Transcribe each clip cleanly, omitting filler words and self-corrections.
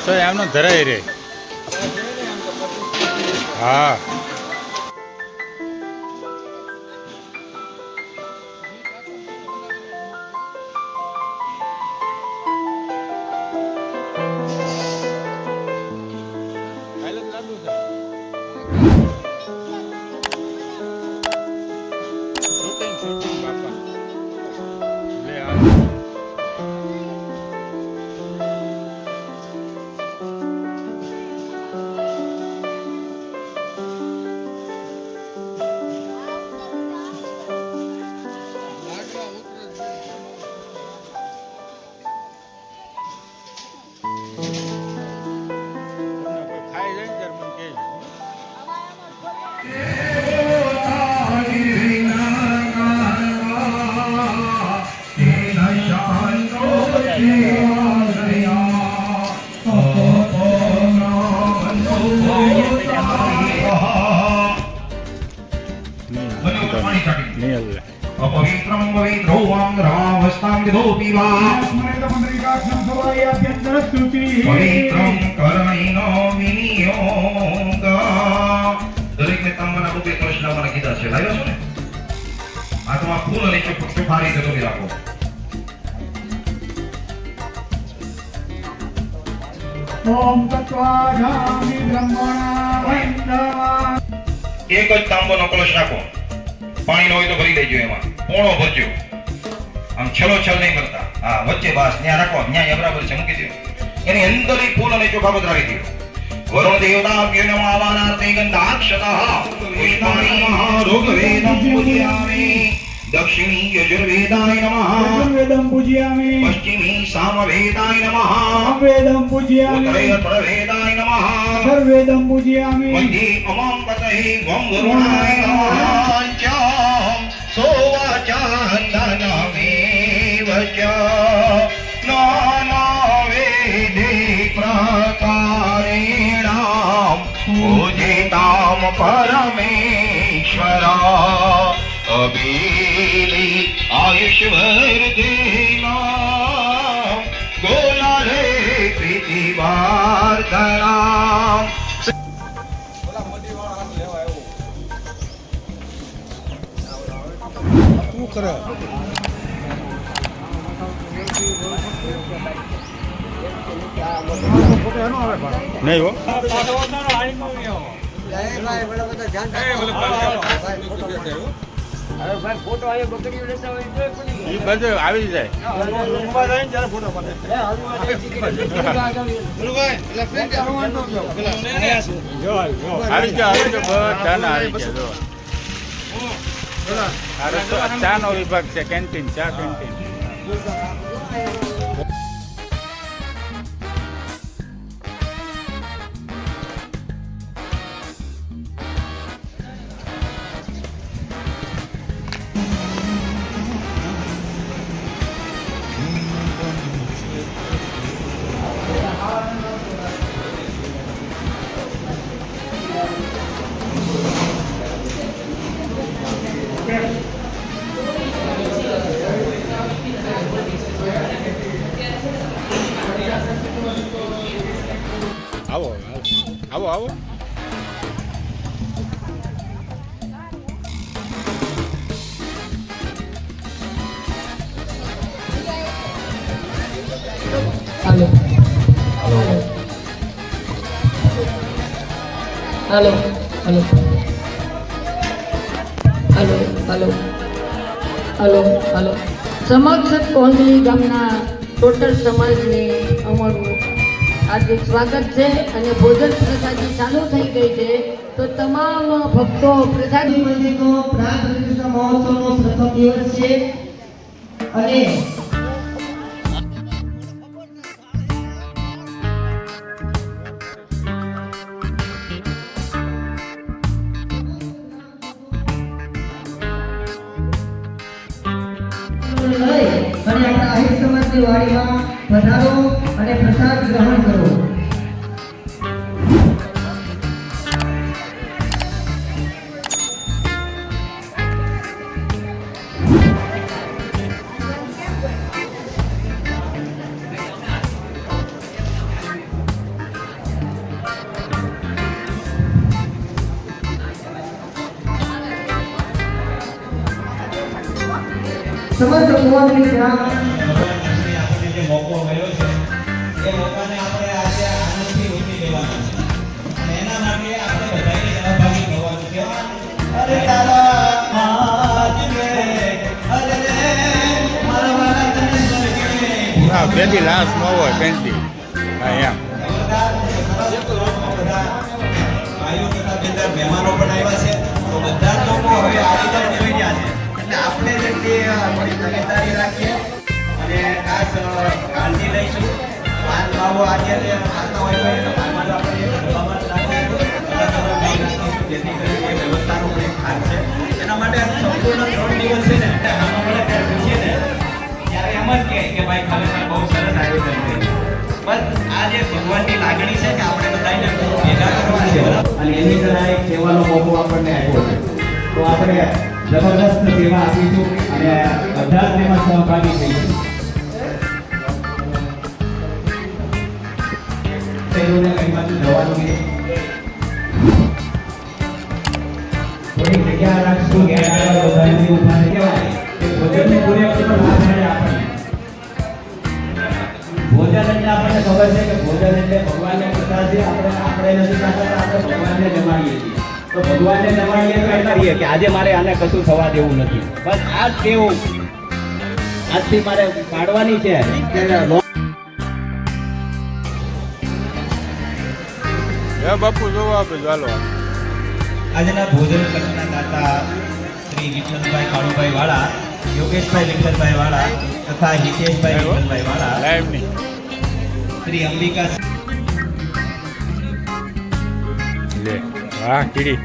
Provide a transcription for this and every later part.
રસોઈ આમનો ધરાઈ રે. હા अपवित्रं पवित्रो वाङ्ग्रावस्तां विधोऽपि वा पवित्रं कर्मैनो विनियोग દરેક ને તમારા રૂપે કૃષ્ણ મને કીધા છે લાવ્યો છો ને આ તો આ ફૂલ અને ચોખારી કે જોડી રાખો ઓમ તત્વાધામિ બ્રહ્મણા વંદવા એક જ તાંબોનો કળશ રાખો પાણી નો હોય તો ભરી દેજો એમાં પોણો ભરજો આમ છલો છલ નહીં કરતા હા વચ્ચે બાસ ત્યાં રાખો ત્યાં બરાબર છે મૂકી દો એની અંદર ફૂલ અને ચોખા પધરાવી દો વરુણ દેવતાભ્યો નમઃ વાનાર્તે ગંધાક્ષતઃ પુષ્પાણિ મહારોગવેદં પૂજયામિ દક્ષિણી યજુર્વેદાય નમઃ વેદમ પૂજયામિ પશ્ચિમી સામવેદાય નમઃ વેદમ પૂજયામિ ઉત્તરે અથર્વવેદાય નમઃ સર્વેદમ પૂજયામિ મધ્યે અમાં પતયે વં વરુણાય નમઃ ચામ સોવાચાંદનમેવ ચ નાનાવેદે પ્રકારેણ પૂજિતામ પરમેશ્વરા અબીલી આયુષ્વર્ધેના ગોલાલે પ્રીતિવાર્ધના શું કરે નહીં હો એ બધું આવી જાય આવી જાઓ બધાના આવી ગયા ચા નો વિભાગ છે કેન્ટીન ચા કેન્ટીન આવો આવો આવો Halo. Halo. Halo. Halo. Halo. Halo. Halo. Halo. સમક્ષ કોંદલી ગામના ટોટલ સમાજને અમારું હાર્દિક સ્વાગત છે અને ભોજન પ્રસાદી ચાલુ થઈ ગઈ છે તો તમામ ભક્તો પ્રસાદી મંદિરનો પ્રાણ પ્રતિષ્ઠા મહોત્સવનો પ્રથમ દિવસ છે અને આપણા આહિર સમાજની વાડીમાં પધારો અને પ્રસાદ ગ્રહણ કરો. સમસ્ત કોંગલી ગ્રામ આપણને જે મોકો મળ્યો છે એ મોકાને આપણે આજે આનંદથી ઉઠી લેવાનો છે અને એના માટે આપણે બધાને સહભાગી થવાનું છે અરે તારા માજ રે અરે રે મારા વાલા તને સ્વર્ગે હા બેટી લાશ ન હોય પેન્ટી હા એમ ભાઈઓ તથા બેદાર મહેમાનો પણ આવ્યા છે તો બધા જ લોકો હવે આવી જાય જોઈ રહ્યા છે એટલે આપણે જે તે થોડી તકેદારી રાખીએ અને ખાસ કાળજી લઈશું પાન ભાવો આજે જે ખાતા હોય તો એનો પાનમાં જો આપણે એક ડબ્બામાં જ રાખીએ જેથી કરીને એ વ્યવસ્થાનો પણ એક ભાગ છે એના માટે સંપૂર્ણ 3 દિવસ છે ને એટલે આમાં મળે ત્યારે પૂછીએ ને ત્યારે એમ જ કહે કે ભાઈ ખરેખર બહુ સરસ આયોજન છે બસ આ જે ભગવાનની લાગણી છે કે આપણે બધાને ભેગા કરવા છે અને એની અંદર આ એક સેવાનો મોકો આપણને આપ્યો છે તો આપણે જબરદસ્ત સેવા આપીશું અને બધા જ તેમાં સહભાગી થઈશું તેઓને કઈ બાજુ જવાનું નહીં થોડી જગ્યા રાખશું કે આગળ બધાને ઉભા રહી કહેવાય કે ભોજનને પૂરેપૂરો લાભ મળે આપણને ભોજન એટલે આપણને ખબર છે કે ભોજન એટલે ભગવાનને પ્રસાદ આપણે નથી ખાતા આપણે ભગવાનને જમાડીએ છીએ તો ભગવાનને જમાડીએ તો એટલા રહીએ કે આજે મારે આને કશું થવા દેવું નથી બસ આ જ કેવું આજથી મારે પાડવાની છે કે હે બાપુ જોવો આપે ચાલો આજના ભોજન કચ્છના દાતા શ્રી વિઠ્ઠલભાઈ કાળુભાઈ વાળા યોગેશભાઈ વિઠ્ઠલભાઈ વાળા તથા હિતેશભાઈ વિઠ્ઠલભાઈ વાળા લાઈવ ની શ્રી અંબિકા લે વાહ કીડી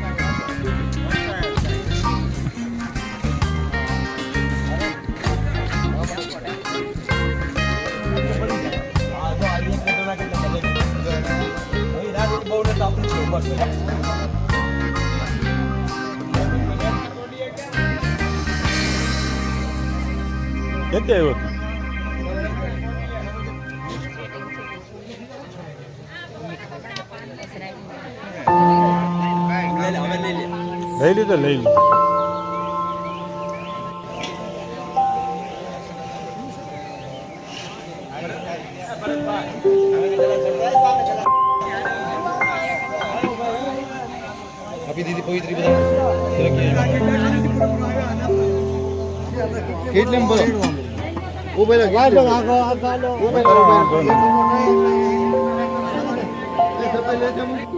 કેતે આવ્યો તું? લઈ લીધો લઈ લીધો આપી દીધી પવિત્રી બધા કેટલે બોલો ઉભે રહો વાંધો નહીં.